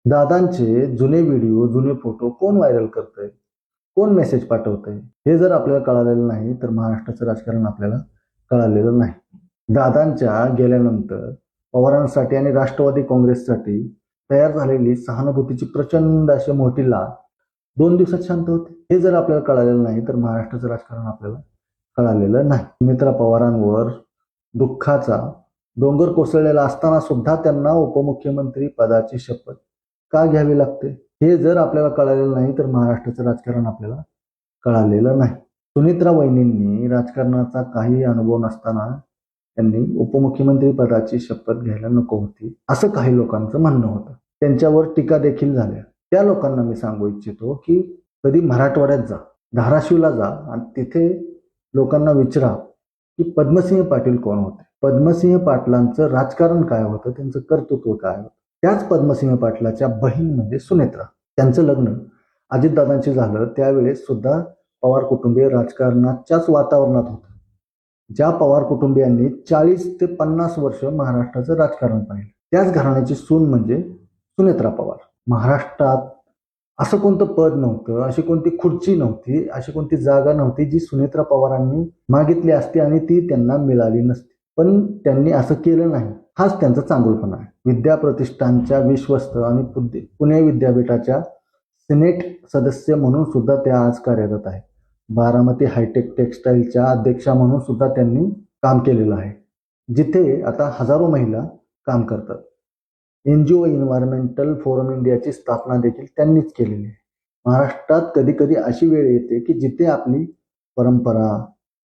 दादांचे जुने व्हिडिओ, जुने फोटो कोण व्हायरल करतंय, कोण मेसेज पाठवतंय, हे जर आपल्याला कळालेलं नाही तर महाराष्ट्राचं राजकारण आपल्याला कळालेलं नाही. दादांच्या गेल्यानंतर पवारांसाठी आणि राष्ट्रवादी काँग्रेससाठी तयार झालेली सहानुभूतीची प्रचंड अशी मोठी लाट 2 दिवसात शांत होते. हे जर आपल्याला कळालेलं नाही तर महाराष्ट्राचं राजकारण आपल्याला कळालेलं नाही. सुमित्रा पवारांवर दुःखाचा डोंगर कोसळलेला असताना सुद्धा त्यांना उपमुख्यमंत्री पदाची शपथ का घ्यावी लागते, हे जर आपल्याला कळालेलं नाही तर महाराष्ट्राचं राजकारण आपल्याला कळालेलं नाही. सुमित्रा वहिनींनी राजकारणाचा काही अनुभव नसताना त्यांनी उपमुख्यमंत्री पदाची शपथ घ्यायला नको होती, असं काही लोकांचं म्हणणं होतं. त्यांच्यावर टीका देखील झाल्या. त्या लोकांना मी सांगू इच्छितो की कधी मराठवाड्यात जा, धाराशिवला जा आणि तिथे लोकांना विचारा की पद्मसिंह पाटील कोण होते, पद्मसिंह पाटलांचं राजकारण काय होतं, त्यांचं कर्तृत्व काय होतं. त्याच पद्मसिंह पाटलाच्या बहीण म्हणजे सुनेत्रा, त्यांचं लग्न अजितदादांशी झालं त्यावेळेस सुद्धा पवार कुटुंबीय राजकारणाच्याच वातावरणात होतं. ज्या पवार कुटुंबियांनी 40 ते 50 वर्ष महाराष्ट्राचं राजकारण पाहिलं, त्याच घराण्याची सून म्हणजे सुनेत्रा पवार. महाराष्ट्रात असं कोणतं पद नव्हतं, अशी कोणती खुर्ची नव्हती, अशी कोणती जागा नव्हती जी सुनेत्रा पवारांनी मागितली असती आणि ती त्यांना मिळाली नसती. पण त्यांनी असं केलं नाही, हाच त्यांचा चांगुलपणा आहे. विद्या प्रतिष्ठानच्या विश्वस्त आणि पुणे विद्यापीठाच्या सिनेट सदस्य म्हणून सुद्धा त्या आज कार्यरत आहेत. बारामती हायटेक टेक्सटाईलच्या अध्यक्षा म्हणून सुद्धा त्यांनी काम केलेलं आहे, जिथे आता हजारो महिला काम करतात. NGO एन्व्हायरमेंटल फोरम इंडियाची स्थापना देखील त्यांनीच केलेली आहे. महाराष्ट्रात कधी कधी अशी वेळ येते की जिथे आपली परंपरा,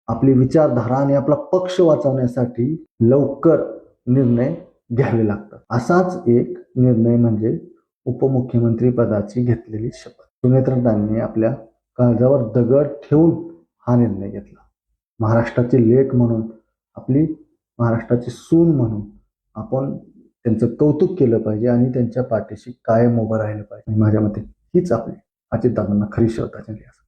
आपली विचारधारा आणि आपला पक्ष वाचवण्यासाठी लवकर निर्णय घ्यावे लागतात. असाच एक निर्णय म्हणजे उपमुख्यमंत्री पदाची घेतलेली शपथ. सुनेत्रांनी आपल्या काळजावर दगड ठेवून हा निर्णय घेतला. महाराष्ट्राची लेक म्हणून, आपली महाराष्ट्राची सून म्हणून आपण त्यांचं कौतुक केलं पाहिजे आणि त्यांच्या पाठीशी कायम उभं राहिलं पाहिजे. माझ्या मते हीच आपली अजितदादांना खरी श्रद्धांजली आहे.